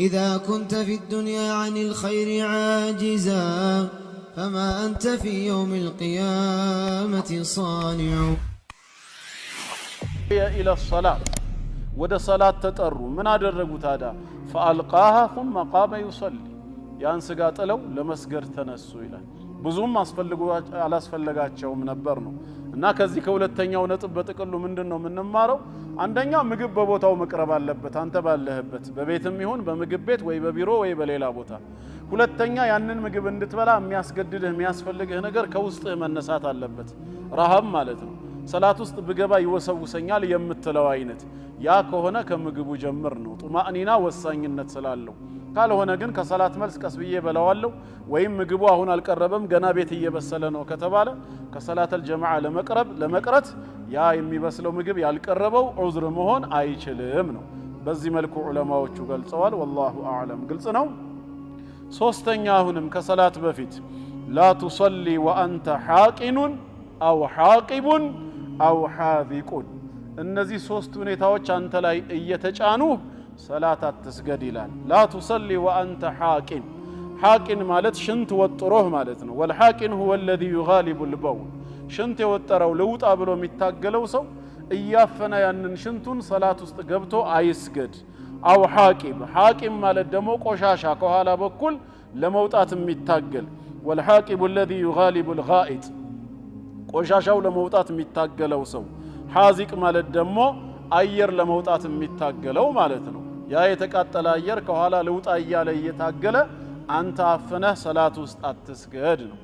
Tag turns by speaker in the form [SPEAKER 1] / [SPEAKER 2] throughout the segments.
[SPEAKER 1] إذا كنت في الدنيا عن الخير عاجزا فما أنت في يوم القيامة صانع.
[SPEAKER 2] إلى الصلاة ወደ ሰላት ተጠሩ ምን አደረጉ ታዳ فألقاها ثم قام يصلي ያን ስጋ ጥለው ለመስገድ ተነሱ ይላል ብዙም አላስፈልጋቸውም ነበር ነው እና ከዚህ ከሁለተኛው ነጥብ በጥቅሉ ምንድነው የምንማረው አንደኛ ምግብ በቦታው መቅረብ አለበት አንተ ባለህበት በቤትም ይሁን በምግብ ቤት ወይ በቢሮ ወይ በሌላ ቦታ ሁለተኛ ያንን ምግብ እንድትበላ የሚያስገድድህ የሚያስፈልግህ ነገር ከውስጥህ መነሳት አለበት ረሃብ ማለት ነው ሰላት ውስጥ ብገባ ይወሰውሰኛል የምትለው አይነት ያ ከሆነ ከምግቡ ጀምር ነው ጡማእኒና ወሳኝነት ስላለው ካልሆነ ግን ከሰላት መልስ ቀስብዬ በላዋለሁ ወይም ምግቡ አሁን አልቀረበም ገና ቤት እየበሰለ ነው ከተባለ ከሰላተል ጀማዓ ለመቅረት ያ የሚበስለው ምግብ ያልቀረበው ዑዝር መሆን አይችልም ነው በዚህ መልኩ ዑለማዎቹ ገልጸዋል والله اعلم ግልጽ ነው ሶስተኛ አሁንም ከሰላት በፊት لا تصلي وانت حاقن او حاقب او حاذق እነዚህ ሶስት ሁኔታዎች አንተ ላይ እየተጫኑ ሰላት አትስገድ ይላል لا تصلي وانت حاقن حاقن ማለት ሽንት ወጥሮህ ማለት ነው والحاقن هو الذي يغالب البول ሽንት የወጠረው ለውጣ ብሎ የሚታገለው ሰው እያፈነ ያንን ሽንቱን ሰላት ውስጥ ገብቶ አይስገድ አው حاقب حاقب ማለት ደግሞ ቆሻሻ ከኋላ በኩል ለመውጣት የሚታገል والحاقب الذي يغالب الغائط ቆሻሻው ለመውጣት የሚታገለው ሰው حاذق ማለት ደግሞ አየር ለመውጣት የሚታገለው ማለት ነው ያ የተቃጠለ አየር ከኋላ ለውጣ እያለ እየታገለ አንተ አፈነህ ሰላት ውስጥ አትስገድ ነው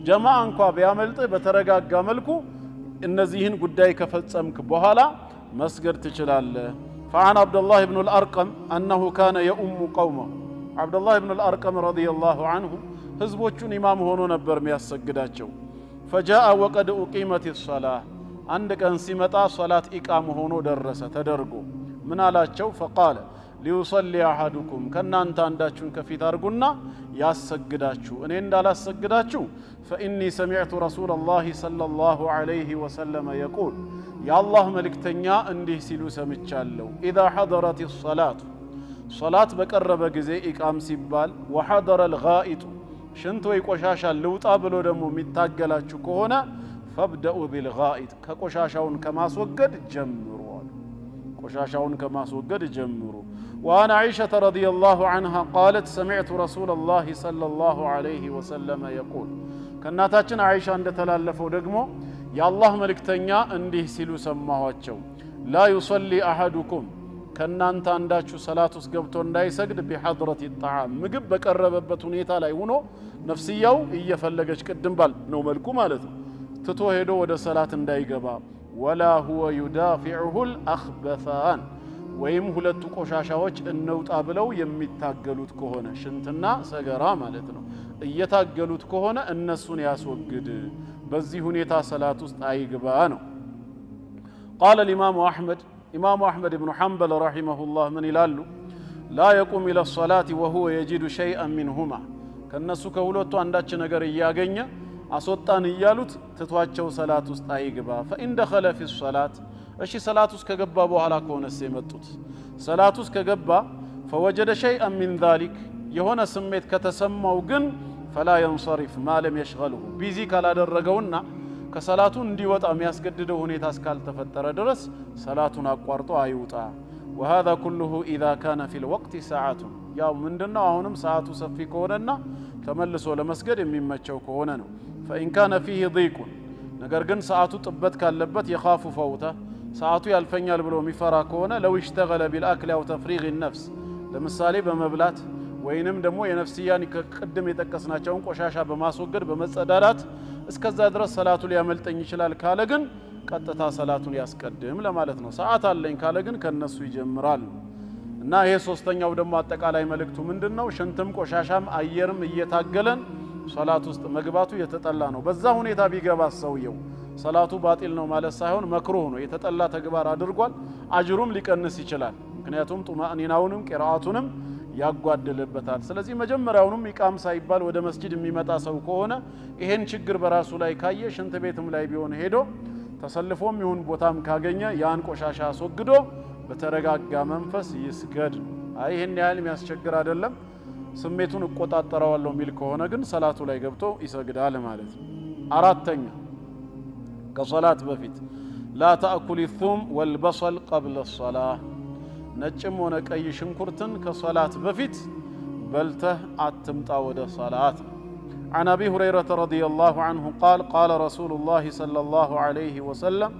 [SPEAKER 2] ጀማዓ እንኳን ቢያመልጥ በተረጋጋ መልኩ እነዚህን ጉዳይ ከፈጸምክ በኋላ መስገድ ትችላለህ فعن عبد الله بن الأرقم أنه كان يؤم قومه عبد الله بن الأرقم رضي الله عنه ህዝቦቹን ኢማም ሆኖ ነበር የሚያሰግዳቸው فجاء وقد أقيمت الصلاة عند كان سيمتا صلاة إقام هونو درس تدرغو من አላቸው فقال ليصلي احدكم ከናንተ አንዳችሁን ከፊት አርጉና ያሰግዳችሁ እኔ እንዳላሰግዳችሁ فاني سمعت رسول الله صلى الله عليه وسلم يقول يا الله መልእክተኛ እንዲህ ሲሉ ሰምቻለሁ اذا حضرت الصلاه صلاه በቀረበ ጊዜ ኢቃም ሲባል وحضر الغائط ሽንት ወይ ቆሻሻ ልውጣ ብሎ ደግሞ የሚታገላችሁ ከሆነ فابدأوا بالغائط كقشاشاون كما سوجد جمروا قشاشاون كما سوجد جمروا وأنا عائشة رضي الله عنها قالت سمعت رسول الله صلى الله عليه وسلم يقول كناتاتنا عائشة عند تلالفوا دقمو يا الله ملكتنيا انديه سيلو سماواتشو لا يصلي أحدكم كنانت عنداتشو صلاة سقبتو انداي سجد بحضرة الطعام مقب بقرببت ሁኔታ ላይ ሆኖ ነፍስያው እየፈለገች ቅድም ባል ነው መልኩ ማለት ነው ትቶ ሄዶ ወደ ሰላት እንዳይገባ ولا هو يدافعه الاخبثان ወይም ሁለቱ ቆሻሻዎች እንውጣ ብለው የሚታገሉት ከሆነ ሽንትና ሰገራ ማለት ነው እየታገሉት ከሆነ እነሱን ያስወግድ በዚህ ሁኔታ ሰላት ውስጥ አይግባ ነው قال الامام احمد امام احمد بن حنبل رحمه الله من ይላሉ لا يقوم الى الصلاه وهو يجد شيئا منهما ከነሱ ከሁለቱ አንዳች ነገር ያገኘ አስወጣን ይያሉት ትቷቸው ሰላት ውስጥ አይግባ فإن دخل في الصلاة እሺ ሰላት ውስጥ ከገባ በኋላ ከሆነስ የመጡት ሰላት ውስጥ ከገባ فوجد شيئا من ذلك የሆነ ስሜት ከተሰማው ግን فلا ينصرف ما لم يشغله ቢዚ ካላደረገውና ከሰላቱ እንዲወጣ የሚያስገድደው ሁኔታ እስካልተፈጠረ ድረስ ሰላቱን አቋርጦ አይውጣ وهذا كله إذا كان في الوقت ساعة ያው ምንድነው አሁንም ሰዓቱ ሰፊ ከሆነና ተመልሶ ለመስገድ የሚመቸው ከሆነ ነው فإن كان فيه ضيق ነገር ግን ሰዓቱ ጥበት ካለበት يخاف فوته ሰዓቱ ያልፈኛል ብሎ የሚፈራ ከሆነ لو اشتغل بالأكل أو تفريغ النفس ለምሳሌ በመብላት ወይንም ደግሞ የነፍስያን ከቅድም የተቀስናቸውን ቆሻሻ በማስወገድ በመጸዳዳት እስከዛ ድረስ ሰላቱ ሊያመልጠኝ ይችላል ካለ ግን ቀጥታ ሰላቱን ያስቀድም ለማለት ነው ሰዓት አለኝ ካለ ግን ከነሱ ይጀምራል እና ይሄ ሶስተኛው ደግሞ አጠቃላይ መልእክቱ ምንድነው ሽንትም ቆሻሻም አየርም እየታገለን ሰላት ውስጥ መግባቱ የተጠላ ነው በዛ ሁኔታ ቢገባ ሰውየው ሰላቱ ባጢል ነው ማለት ሳይሆን መክሩህ ነው የተጠላ ተግባር አድርጓል አጅሩም ሊቀንስ ይችላል ምክንያቱም ጡማእኒናውንም ቂራአቱንም ያጓድልበታል ስለዚህ መጀመሪያውንም ኢቃም ሳይባል ወደ መስጂድ የሚመጣ ሰው ከሆነ ይሄን ችግር በራሱ ላይ ካየ ሽንት ቤትም ላይ ቢሆን ሄዶ ተሰልፎም ይሁን ቦታም ካገኘ ያን ቆሻሻ አስወግዶ በተረጋጋ መንፈስ ይስገድ አይ ይሄን ያህል የሚያስቸግር አይደለም ስሜቱን እቆጣጠራዋለሁ ሚል ከሆነ ግን ሰላቱ ላይ ገብቶ ይሰግዳል ማለት ነው። አራተኛ ከሶላት በፊት لا تأكل الثوم والبصل قبل الصلاة ነጭም ሆነ ቀይ ሽንኩርትን ከሶላት በፊት በልተህ አትምጣ ወደ ሶላት። عن أبي هريرة رضي الله عنه قال قال رسول الله صلى الله عليه وسلم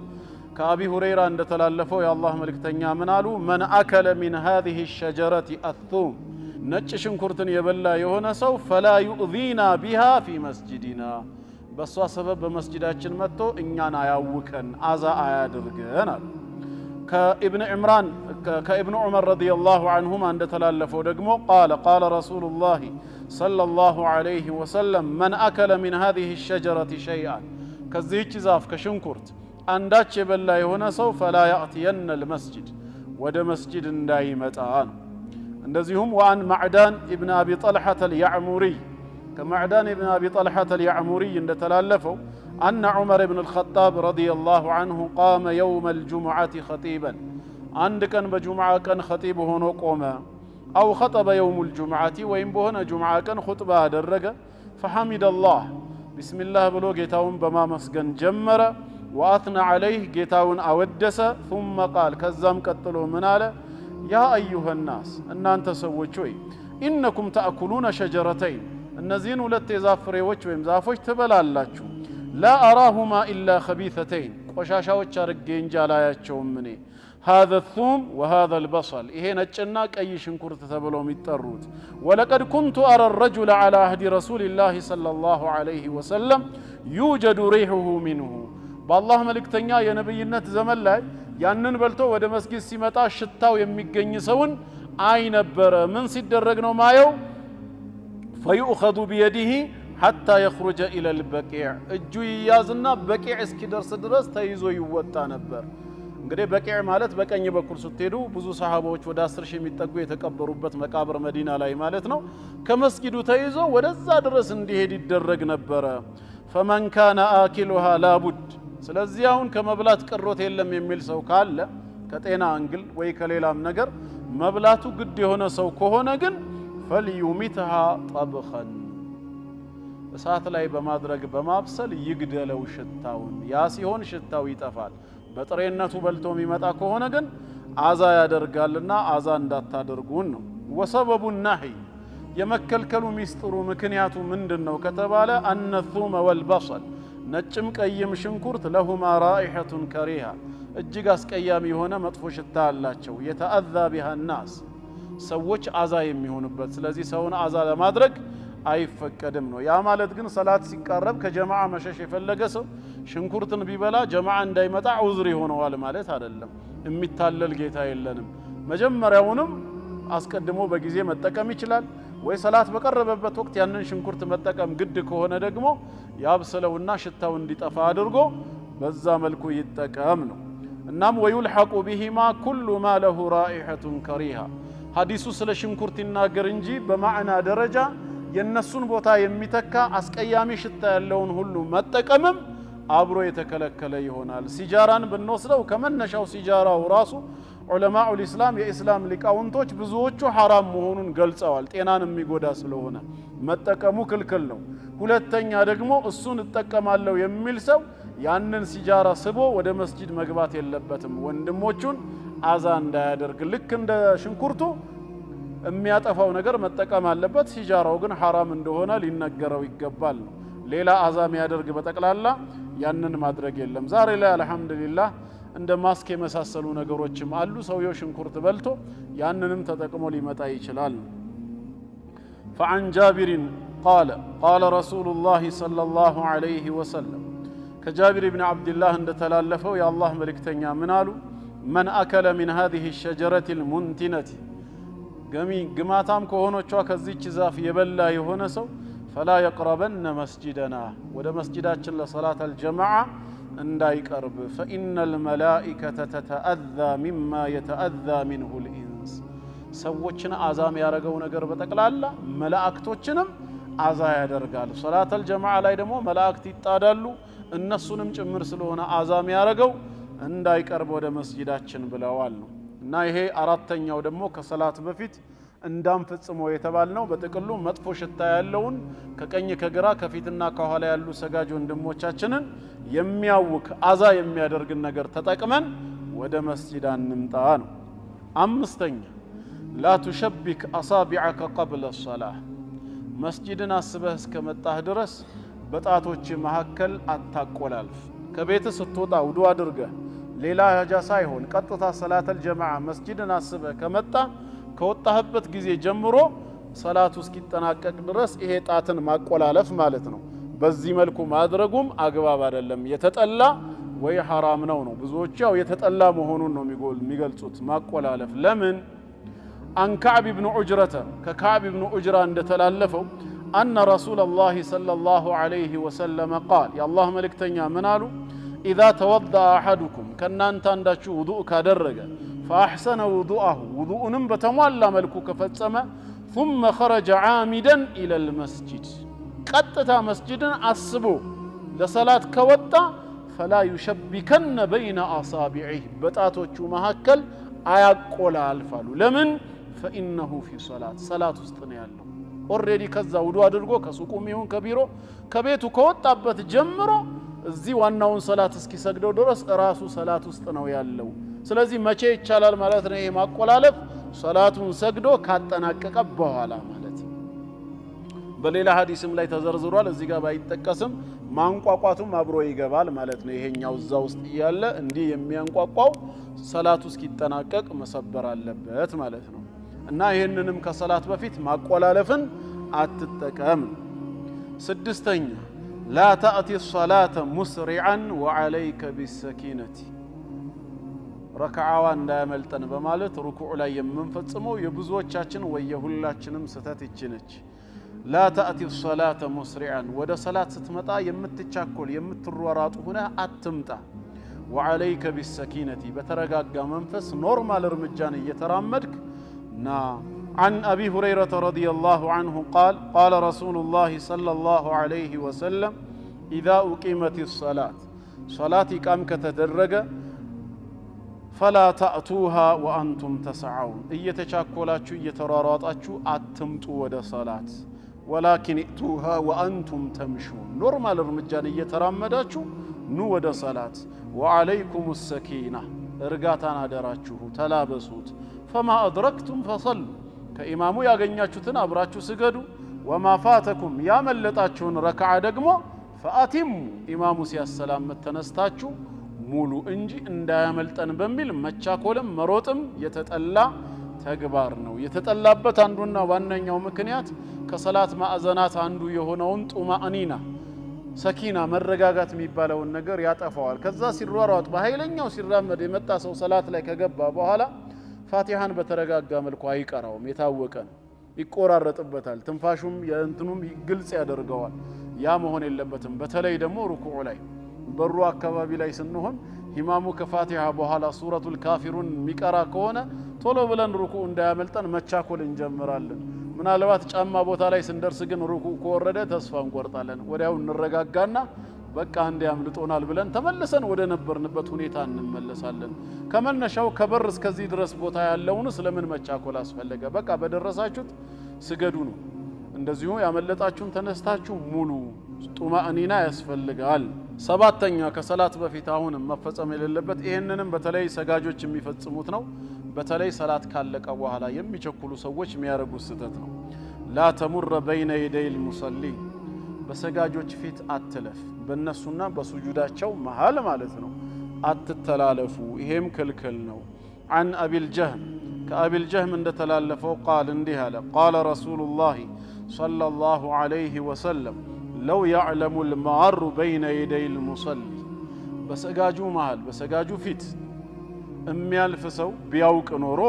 [SPEAKER 2] كأبي هريرة عند تلالفه يا الله ملكتنيا منالو من أكل من هذه الشجرة الثوم ነጭ ሽንኩርትን የበላ የሆነ ሰው فلا يؤذينا بها في مسجدنا በሷ ሰበብ በመስጂዳችን መጥቶ እኛን አያውከን አዛ አያድርገን አለ። ከኢብኑ ዑመር ረዲየላሁ ዐንሁማ እንደ ተላለፈው ደግሞ قال رسول الله صلى الله عليه وسلم من أكل من هذه الشجرة شيئا ከዚህች ዛፍ ከሽንኩርት አንዳች የበላ የሆነ ሰው فلا يأتين المسجد ወደ መስጂድ እንዳይመጣ ነው። እንደዚሁም وعن معدان ابن أبي طلحة اليعمري كمعدان ابن أبي طلحة اليعمري عند تلالفه أن عمر بن الخطاب رضي الله عنه قام يوم الجمعة خطيبا عندك بجمعة كان خطيبه نقوما أو خطب يوم الجمعة وإن بهنا جمعة كان خطبة درجة فحمد الله بسم الله بلو جيتاون بما مسجن جمر وأثنى عليه جيتاون أودس ثم قال كزام قتلوا مناله يا أيها الناس أن أنت سويتشوي إنكم تأكلون شجرتين እነዚህን ሁለት የዛፍ ፍሬዎች ወይም ዛፎች ትበላላችሁ لا أراهما إلا خبيثتين ቆሻሻዎች አርጌ እንጂ አላያቸውም እኔ هذا الثوم وهذا البصل ይሄ ነጭና ቀይ ሽንኩርት ተብለው የሚጠሩት ولقد كنت أرى الرجل على عهد رسول الله صلى الله عليه وسلم يوجد ريحه منه بالله መልእክተኛ የነብይነት ዘመን ላይ ያንን በልቶ ወደ መስጊድ ሲመጣ ሽታው የሚገኝ ሰውን አይ ነበር ምን ሲደረግ ነው ማየው فيؤخذ بيده حتى يخرج إلى البقيع እጁ ይያዝና በቂዕ እስኪደርስ ድረስ ተይዞ ይወጣ ነበር። እንግዲህ በቂዕ ማለት በቀኝ በኩል ስትሄዱ ብዙ ሰሃባዎች ወደ 10,000 የሚጠጉ የተቀበሩበት መቃብር መዲና ላይ ማለት ነው። ከመስጊዱ ተይዞ ወደዛ ድረስ እንዲሄድ ይደረግ ነበር። فمن كان آكلها لا بد ስለዚህ አሁን ከመብላት ቅሮት የለም የሚል ሰው ካለ ከጤና አንግል ወይ ከሌላም ነገር መብላቱ ግድ የሆነ ሰው ከሆነ ግን فليمتها طبخا እሳት ላይ በማድረግ በማብሰል ይግደለው ሽታውን ያ ሲሆን ሽታው ይጠፋል። በጥሬነቱ በልቶ የሚመጣ ከሆነ ግን አዛ ያደርጋልና አዛ እንዳታደርጉን ነው። وسبب النهي የመከልከሉ ሚስጥሩ ምክንያቱ ምንድነው ከተባለ أن الثوم والبصل ነጭም ቀይም ሽንኩርት لهما رائحة كريهة እጅግ አስቀያሚ የሆነ መጥፎ ሽታ አላቸው። يتأذى بها الناس ሰዎች አዛ የሚሆኑበት ስለዚህ ሰውን አዛ ለማድረግ አይፈቀድም ነው። ያ ማለት ግን ሰላት ሲቃረብ ከጀማዓ መሸሽ የፈለገ ሰው ሽንኩርትን ቢበላ ጀማዓ እንዳይመጣ ዑዝር ይሆነዋል ማለት አይደለም። የሚታለል ጌታ የለንም። መጀመሪያውንም አስቀድሞ በጊዜ መጠቀም ይችላል ወይ ሰላት በቀረበበት ወቅት ያንን ሽንኩርት መጠቀም ግድ ከሆነ ደግሞ ያብሰለውና ሽታው እንዲጠፋ አድርጎ በዛ መልኩ ይጠቀም ነው። እናም ወይልሐቁ ቢሂማ ኩሉ ማ ለሁ ራኢሐቱን ከሪሃ ሐዲሱ ስለ ሽንኩርት ይናገር እንጂ በማዕና ደረጃ የነሱን ቦታ የሚተካ አስቀያሚ ሽታ ያለውን ሁሉ መጠቀምም አብሮ የተከለከለ ይሆናል። ሲጃራን ብንወስደው ከመነሻው ሲጃራው ራሱ ዑለማኡል ኢስላም የኢስላም ሊቃውንቶች ብዙዎቹ ሐራም መሆኑን ገልጸዋል። ጤናን የሚጎዳ ስለሆነ መጠቀሙ ክልክል ነው። ሁለተኛ ደግሞ እሱን እጠቀማለሁ የሚል ሰው ያንን ሲጃራ ስቦ ወደ መስጂድ መግባት የለበትም። ወንድሞቹን አዛ እንዳያደርግ ልክ እንደ ሽንኩርቱ የሚያጠፋው ነገር መጠቀም አለበት። ሲጃራው ግን ሐራም እንደሆነ ሊነገረው ይገባል ነው። ሌላ አዛ የሚያደርግ በጠቅላላ ያንን ማድረግ የለም። ዛሬ ላይ አልহামዱሊላህ እንደ ማስክ የመሳሰሉ ነገሮችም አሉ። ሰውየው ሽንኩርት በልቶ ያንንም ተጠቅሞ ሊመጣ ይችላል። فعن جابر قال رسول الله صلى الله عليه وسلم كجابر بن عبد الله عند تلالفوا يا الله ملكتنيا منالو من أكل من هذه الشجرة المنتنة قماتام كهونوچوا كزيچ ዛፍ የበላ የሆነ ሰው فلا يقربن مسجدنا ወደ መስጂዳችን ለصلاه الجماعه እንዳይቀርብ فإن الملائكة تتأذى مما يتأذى منه الإنس ሰዎችን አዛም ያረጋው ነገር በጠቅላላ መላእክቶችንም አዛ ያደርጋል። صلاه الجماعه ላይ ደግሞ መላእክት ይጣዳሉ እነሱንም ጭምር ስለሆነ አዛም ያረጋው እንዳይቀርብ ወደ መስጂዳችን ብለዋል ነው። እና ይሄ አራተኛው ደግሞ ከሰላት በፊት እንዳንፈጽመው የተባልነው በጥቅሉ መጥፎ ሽታ ያለውን ከቀኝ ከግራ ከፊትና ከኋላ ያሉ ሰጋጅ ወንድሞቻችንን የሚያውክ አዛ የሚያደርግ ነገር ተጠቅመን ወደ መስጂድ አንምጣ ነው። አምስተኛ ላ تشبك اصابعك قبل الصلاه መስጂድን አስበህ እስከመጣህ ድረስ በጣቶች መሐከል አታቆላልፍ። ከቤት ስትወጣ ውዱ አድርገህ ሌላ ሀጃ ሳይሆን ቀጥታ ሰላተል ጀማዓ መስጂድን አስበህ ከመጣ ከወጣህበት ጊዜ ጀምሮ ሰላቱ እስኪጠናቀቅ ድረስ ይሄ ጣትን ማቆላለፍ ማለት ነው። በዚህ መልኩ ማድረጉም አግባብ አይደለም፣ የተጠላ ወይ ሐራም ነው። ብዙዎች ያው የተጠላ መሆኑን ነው የሚገልጹት ማቆላለፍ። ለምን አን ከዕብ ኢብኑ ዑጅረተ ከከዕብ ኢብኑ ዑጅራ እንደተላለፈው أن رسول الله صلى الله عليه وسلم قال يا الله ملكتنيا منالو إذا توضأ أحدكم كنان تانداتشو وضوء كادرج فأحسن وضوءه وضوء بتموالى ملكو كفتسما ثم خرج عامدا إلى المسجد قطتا مسجدا أصبو لصلاة كوتا فلا يشبكن بين أصابعه بتاتوچو مهكل أيقول الفالو لمن فإنه في صلاة استنيالو ኦሬዲ ከዛ ውዱ አድርጎ ከሱቁም ይሁን ከቢሮ ከቤቱ ከወጣበት ጀምሮ እዚህ ዋናውን ሰላት እስኪሰግደው ድረስ ራሱ ሰላት ውስጥ ነው ያለው። ስለዚህ መቼ ይቻላል ማለት ነው ይሄ ማቆላለፍ? ሰላቱን ሰግዶ ካጠናቀቀ በኋላ ማለት ነው። በሌላ ሐዲስም ላይ ተዘርዝሯል፣ እዚህ ጋር ባይጠቀስም ማንቋቋቱም አብሮ ይገባል ማለት ነው። ይሄኛው እዛ ውስጥ ያለ እንዲህ የሚያንቋቋው ሰላቱ እስኪጠናቀቅ መሰበር አለበት ማለት ነው። እና ይሄንንም ከሰላት በፊት ማቆላለፍን አትጠቀም። ስድስተኛ لا تأتي الصلاة مسرعا وعليك بالسكينة ረክዓዋ እንዳያመልጠን በማለት ሩኩዕ ላይ የምንፈጽመው የብዙዎቻችን ወየሁላችንም ስተት ይችነች። لا تأتي الصلاة مسرعا ወደ ሰላት ስትመጣ የምትቻኮል የምትሯሯጥ ሆነ አትምጣ። وعليك بالسكينة በተረጋጋ መንፈስ ኖርማል እርምጃን እየተራመድክ عن أبي هريرة رضي الله عنه قال قال رسول الله صلى الله عليه وسلم إذا أقيمت الصلاة صلاة قام كتدرج فلا تأتوها وأنتم تسعون إيتشاكولاتشو إيتراراتشو أتمتوا ود صلاة ولكن ائتوها وأنتم تمشون نورمال رمجان إيترامداتشو نو ود صلاة وعليكم السكينة إرقاتنا دراتشو تلابسوت فما أدركتم فصلوا كإمامو ያገኛችሁትን አብራችሁ ስገዱ وما فاتكم ያመለጣችሁን ረክዓ ደግሞ فأتموا ኢማሙ ሲያሰላም ተነስታችሁ ሙሉ እንጂ እንዳያመልጠን በሚል መቻኮልም መሮጥም የተጠላ ተግባር ነው። የተጠላበት አንዱና ዋነኛው ምክንያት ከሰላት ማዕዘናት አንዱ የሆነውን ጡማእኒና ሰኪና መረጋጋት የሚባለውን ነገር ያጠፋዋል። ከዛ ሲሯሯጥ በኃይለኛው ሲራመድ የመጣ ሰው ሰላት ላይ ከገባ በኋላ ፋቲሃን በተረጋጋ መልኩ አይቀራውም፣ የታወቀ ነው። ይቆራረጥበታል፣ ትንፋሹም የእንትኑም ግልጽ ያደርገዋል። ያ መሆን የለበትም። በተለይ ደግሞ ሩኩዕ ላይ በሩ አካባቢ ላይ ስንሆን ኢማሙ ከፋቲሃ በኋላ ሱረቱል ካፊሩን ሚቀራ ከሆነ ቶሎ ብለን ሩኩዕ እንዳያመልጠን መቻኮል እንጀምራለን። ምናልባት ጫማ ቦታ ላይ ስንደርስ ግን ሩኩዕ ከወረደ ተስፋ እንቆርጣለን። ወዲያው እንረጋጋና በቃ አንዴ ያምልጦናል ብለን ተመልሰን ወደ ነበርንበት ሁኔታ እንመለሳለን። ከመነሻው ከበር እስከዚህ ድረስ ቦታ ያለውን ስለምን መቻኮል አስፈለገ? በቃ በደረሳችሁት ስገዱ ነው። እንደዚሁ ያመለጣችሁን ተነስታችሁ ሙሉ ጡማእኒና ያስፈልጋል። ሰባተኛ ከሰላት በፊት አሁን መፈጸም የሌለበት ይሄንንም በተለይ ሰጋጆች የሚፈጽሙት ነው። በተለይ ሰላት ካለቀ በኋላ የሚቸኩሉ ሰዎች የሚያረጉት ስተት ነው። لا تمر بين يدي المصلين በሰጋጆች ፊት አትለፍ፣ በእነሱና በሱጁዳቸው መሃል ማለት ነው አትተላለፉ፣ ይሄም ክልክል ነው። عن أبي الجهم كأبي الجهم እንደተላለፈው قال እንዲህ አለ قال رسول الله صلى الله عليه وسلم لو يعلم المار بين يدي المصلي በሰጋጁ መሃል በሰጋጁ ፊት የሚያልፍ ሰው ቢያውቅ ኖሮ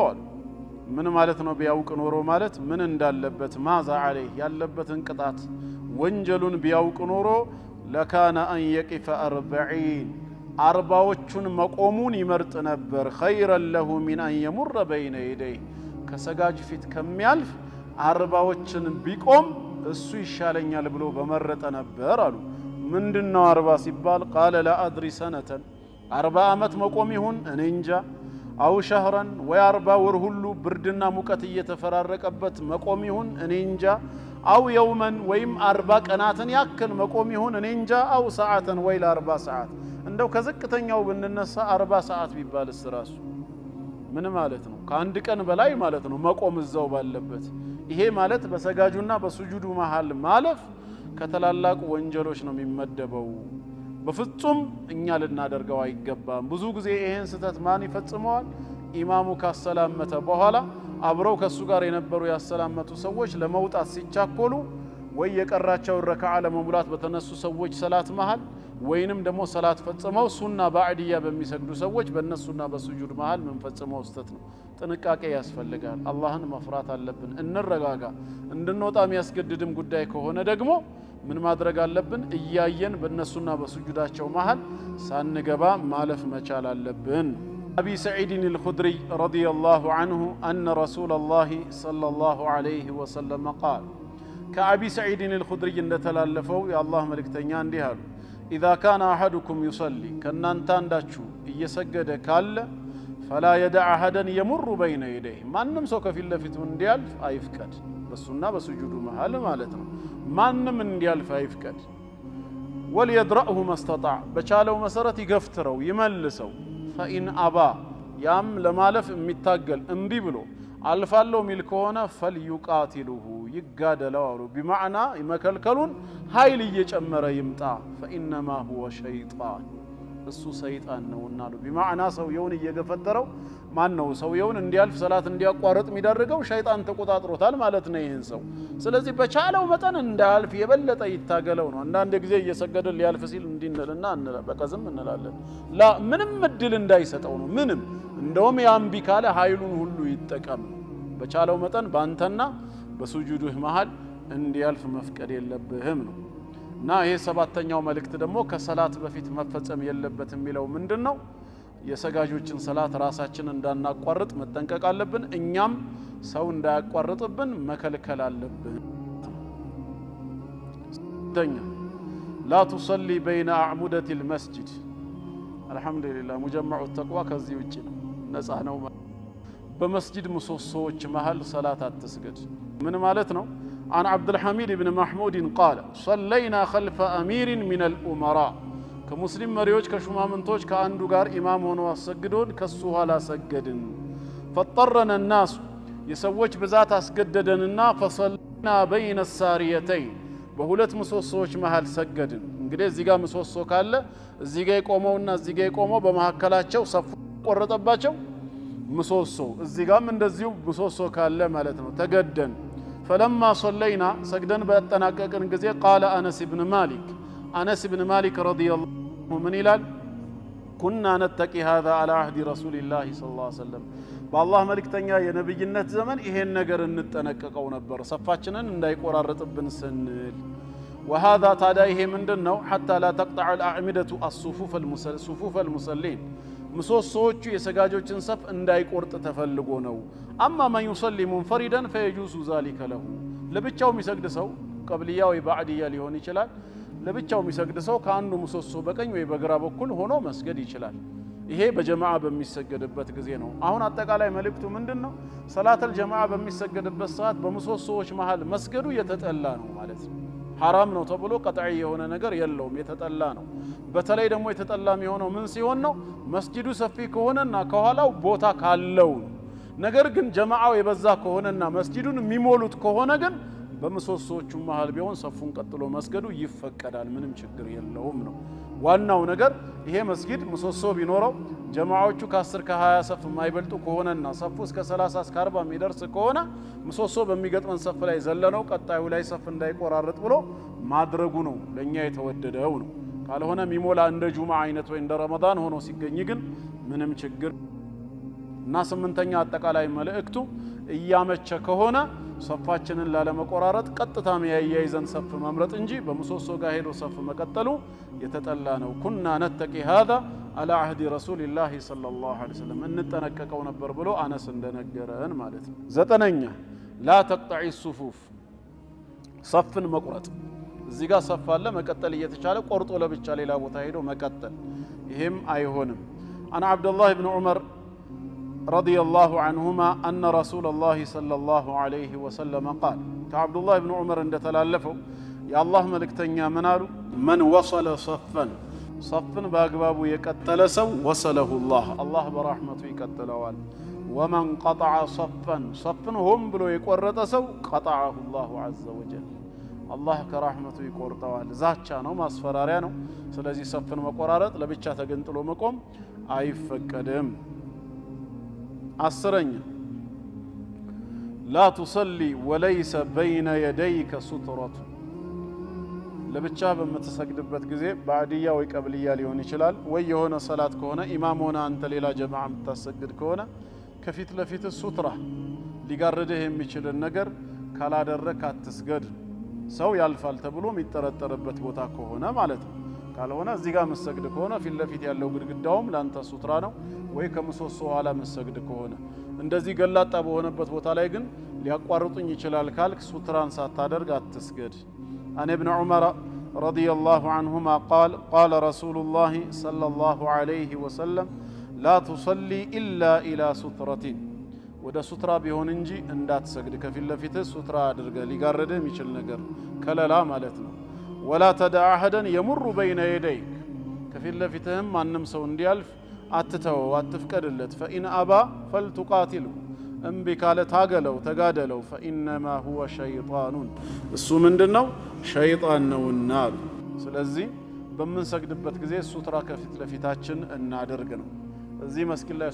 [SPEAKER 2] ምን ማለት ነው? ቢያውቅ ኖሮ ማለት ምን እንዳለበት ማዛ عليه ያለበትን ቅጣት ወንጀሉን ቢያውቅ ኖሮ ለካነ አን የቂፈ 40 አርባዎቹን መቆሙን ይመርጥ ነበር። ኸይረን ለሁ ሚን አን የሙረ በይነ የደይህ ከሰጋጅ ፊት ከሚያልፍ አርባዎችን ቢቆም እሱ ይሻለኛል ብሎ በመረጠ ነበር አሉ። ምንድነው 40 ሲባል ቃለ ላ አድሪ ሰነተን 40 ዓመት መቆም ይሁን እኔ እንጃ፣ አው ሸህረን ወይ 40 ወር ሁሉ ብርድና ሙቀት እየተፈራረቀበት መቆም ይሁን እኔ እንጃ አው የውመን ወይም 40 ቀናትን ያክል መቆም ይሁን እኔ እንጃ አው ሰዓተን ወይ ለ40 ሰዓት እንደው ከዝቅተኛው ብንነሳ 40 ሰዓት ቢባልስ ራሱ ምን ማለት ነው ከአንድ ቀን በላይ ማለት ነው መቆም እዛው ባለበት ይሄ ማለት በሰጋጁና በሱጁዱ መሃል ማለፍ ከተላላቁ ወንጀሎች ነው የሚመደበው በፍጹም እኛ ልናደርገው አይገባም ብዙ ጊዜ ይሄን ስተት ማን ይፈጽመዋል ኢማሙ ካሰላመተ በኋላ አብረው ከሱ ጋር የነበሩ ያሰላመቱ ሰዎች ለመውጣት ሲቻኮሉ ወይ የቀራቸው ረካዓ ለመሙላት በተነሱ ሰዎች ሰላት መሃል ወይንም ደግሞ ሰላት ፈጽመው ሱና ባዕድያ በሚሰግዱ ሰዎች በእነሱና በሱጁድ መሃል ምን ፈጽመው ስተት ነው ጥንቃቄ ያስፈልጋል አላህን መፍራት አለብን እንረጋጋ እንድንወጣ የሚያስገድድም ጉዳይ ከሆነ ደግሞ ምን ማድረግ አለብን እያየን በእነሱና በሱጁዳቸው መሃል ሳንገባ ማለፍ መቻል አለብን أبي سعيد الخدري رضي الله عنه أن رسول الله صلى الله عليه وسلم قال كأبي سعيد الخدري نتلالفوا يا الله ملك تنيان ديهالو إذا كان أحدكم يصلي كنانتان داتشو يسجد كال فلا يدع أحدا يمر بين يديه ما نمسك في اللفت من ديالف أيفكد بسنا بسجود محل مالتنا ما من ديالف أيفكد وليدرأه ما استطاع بشالو مسرت يغفتروا يملسوا فإن أبا يام لمالف متاقل انبيبلو አልፋለው ሚል ከሆነ فليقاتله ይጋደለው بمعنى ይመከልከሉን ኃይል እየጨመረ ይምጣ فإنما هو شيطان እሱ ሰይጣን ነውና ነው بمعنى ሰውየውን እየገፈተረው ማን ነው ሰውየውን እንዲያልፍ ሰላት እንዲያቋርጥ የሚደረገው ሸይጣን ተቆጣጥሮታል ማለት ነው ይሄን ሰው ስለዚህ በቻለው መጠን እንዳልፍ የበለጠ ይታገለው ነው አንዳንድ ጊዜ እየሰገደ ሊያልፍ ሲል እንዲነልና በቀዝም እንላለን ላ ምንም እድል እንዳይሰጠው ነው ምንም እንደውም ያምቢ ካለ ኃይሉን ሁሉ ይጠቀም በቻለው መጠን ባንተና በሱጁድህ መሃል እንዲያልፍ መፍቀድ የለብህም ነው እና ይሄ ሰባተኛው መልእክት ደግሞ ከሰላት በፊት መፈጸም የለበትም የሚለው ምንድነው የሰጋጆችን ሰላት ራሳችን እንዳናቋርጥ መጠንቀቅ አለብን እኛም ሰው እንዳያቋርጥብን መከልከል አለብን ደኛ لا تصلي بين أعمدة المسجد الحمد لله مجمع التقوى ከዚህ ውጪ ነው ነፃ ነው በመስጂድ ምሰሶዎች መሃል ሰላት አትስገድ ምን ማለት ነው عن عبد الحميد بن محمود قال صلينا خلف أمير من الأمراء كمسلم مريوج كشمامنتوج كأندو غار إمام ሆነው አሰግዶን ከሱ ኋላ ሰገድን فاضطرنا الناس يسوج بذات አስገደደንና فصلنا بين الساريتين በሁለት ምሰሶዎች መሃል ሰገድን እንግዲህ እዚህ ጋር ምሰሶ ካለ እዚህ ጋር ይቆመውና እዚህ ጋር ይቆመው በመሐከላቸው ሰፍ ቆረጠባቸው ምሰሶ እዚህ ጋርም እንደዚሁ ምሰሶ ካለ ማለት ነው ተገደን فلما صلينا سجدن بأتناققن ጊዜ قال أنس بن مالك رضي الله عنه من إلال كنا نتقي هذا على عهد رسول الله صلى الله عليه وسلم بالله ملك تنيا يا نبي النت زمن إهن نجر نتناققو نبر صفاتنا እንዳይቆራረጥብን ስንል وهذا تادايه من دنو حتى لا تقطع الأعمدة صفوف المصلين ምሰሶቹ የሰጋጆችን ሰፍ እንዳይቆርጥ ተፈልጎ ነው اما من يصلي منفردا فيجوز ذلك له ለብቻው የሚሰግድ ሰው ቀብልያ ወይ ባዕድያ ሊሆን ይችላል ለብቻው የሚሰግድ ሰው ከአንዱ ምሰሶ በቀኝ ወይ በግራ በኩል ሆኖ መስገድ ይችላል ይሄ በጀማዓ በሚሰገድበት ጊዜ ነው አሁን አጠቃላይ መልእክቱ ምንድነው ሰላተል ጀማዓ በሚሰገድበት ሰዓት በምሰሶዎች መሃል መስገዱ የተጠላ ነው ማለት ነው حرام ነው ተብሎ ቀጥዒ የሆነ ነገር የለውም የተጠላ ነው በተለይ ደግሞ የተጠላም የሆነው ምን ሲሆን ነው መስጂዱ ሰፊ ከሆነና ከኋላው ቦታ ካለው ነገር ግን ጀማዓው የበዛ ከሆነና መስጂዱን የሚሞሉት ከሆነ ግን በምሰሶቹ መሃል ቢሆን ሰፉን ቀጥሎ መስገዱ ይፈቀዳል ምንም ችግር የለውም ነው ዋናው ነገር ይሄ መስጊድ ምሰሶ ቢኖረው ጀማዓዎቹ ከ10 ከ20 ሰፍ የማይበልጡ ከሆነና ሰፉ እስከ 30 እስከ 40 የሚደርስ ከሆነ ምሰሶ በሚገጥመን ሰፍ ላይ ዘለነው ቀጣዩ ላይ ሰፍ እንዳይቆራረጥ ብሎ ማድረጉ ነው ለኛ የተወደደው ነው ካልሆነ ሚሞላ እንደ ጁማዓ አይነት ወይ እንደ ረመዳን ሆኖ ሲገኝ ግን ምንም ችግር እና ስምንተኛ አጠቃላይ መልእክቱ እያመቸ ከሆነ ሰፋችንን ላለመቆራረጥ ቀጥታ የሚያያይዘን ሰፍ መምረጥ እንጂ በምሰሶ ጋር ሄዶ ሰፍ መቀጠሉ የተጠላ ነው ኩና ነተቂ هذا على عهد رسول الله صلى الله عليه وسلم እንጠነቀቀው ነበር ብሎ አነስ እንደነገረን ማለት ነው ዘጠነኛ لا تقطع الصفوف صفን መቁረጥ እዚህ ጋር ሰፍ አለ መቀጠል እየተቻለ ቆርጦ ለብቻ ሌላ ቦታ ሄዶ መቀጠል ይሄም አይሆንም انا عبد الله بن عمر رضي الله عنهما أن رسول الله صلى الله عليه وسلم قال كعبد الله بن عمر عند تلالفه يا الله ملكتنيا منالو من وصل صفا بأقبابه يكتل سو وصله الله برحمته يكتلوال ومن قطع صفا هم بلو يقرط سو قطعه الله عز وجل الله كرحمته يقرطوال ذاتشا ነው ማስፈራሪያ ነው ስለዚህ صفን መቆራረጥ ለብቻ ተገንጥሎ መቆም አይፈቀድም አስረኛ لا تصلي وليس بين يديك سترة ለብቻ በመተሰግድበት ጊዜ ባዕድያ ወይ ቀብልያ ሊሆን ይችላል ወይ የሆነ ሰላት ከሆነ ኢማም ሆነ አንተ ሌላ ጀማዓ የምታሰግድ ከሆነ ከፊት ለፊት ሱትራ ሊጋርድህ የሚችል ነገር ካላደረክ አትስገድ ሰው ያልፋል ተብሎ የሚጠረጠርበት ቦታ ከሆነ ማለት ነው ካልሆነ እዚህ ጋር መስገድ ከሆነ ፊት ለፊት ያለው ግድግዳውም ላንተ ሱትራ ነው ወይ ከምሰሶ ኋላ መስገድ ከሆነ እንደዚህ ገላጣ በሆነበት ቦታ ላይ ግን ሊያቋርጡኝ ይችላል ካልክ ሱትራን ሳታደርግ አትስገድ عن ابن عمر رضي الله عنهما قال رسول الله صلى الله عليه وسلم لا تصلي إلا إلى سترة ودا سترة بيهون انجي اندات سجد كفيل لفته سترة درجة لقارده ميشل نجر كلا لا مالتنا ولا تدع أحدا يمر بين يديك كفيل لفتهم عن نمسو انديالف أتتو واتفكر اللت فإن أبا فلتقاتله أنبي قالت هاقلو تقادلو فإنما هو شيطان السو من دنو شيطان والنار سلزي بمن سجدبت كزي السوترا كفت لفتاتشن النادرقنو زي مسك الله